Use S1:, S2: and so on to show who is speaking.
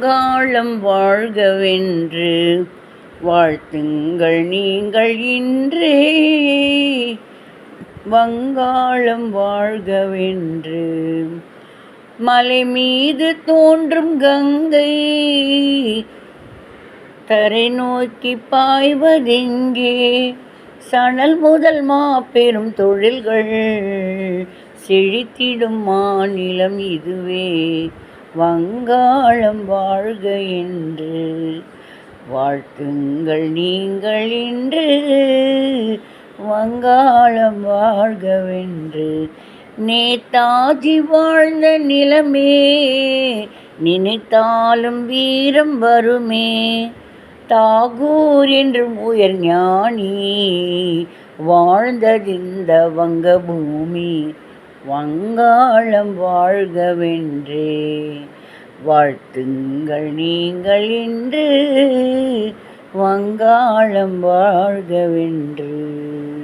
S1: வங்காளம் வாழ்கவென்று வாழ்த்துங்கள் நீங்கள் இன்றே. வங்காளம் வாழ்கவென்று மலை மீது தோன்றும் கங்கை தரை நோக்கி பாய்வதெங்கே. சணல் முதல் மாபெரும் தொழில்கள் செழித்திடும் மாநிலம் இதுவே. வங்காளம் வாழ்க என்று வாழ்த்துங்கள் நீங்கள் இன்று. வங்காளம் வாழ்கவென்று நேதாஜி வாழ்ந்த நிலமே நினைத்தாலும் வீரம் வருமே. தாகூர் என்றும் உயர் ஞானி வாழ்ந்ததிந்த வங்க பூமி. வங்காளம் வாழ்கவென்றே வாழ்த்துங்கள் நீங்கள் இன்று. வங்காளம் வாழ்கவென்று.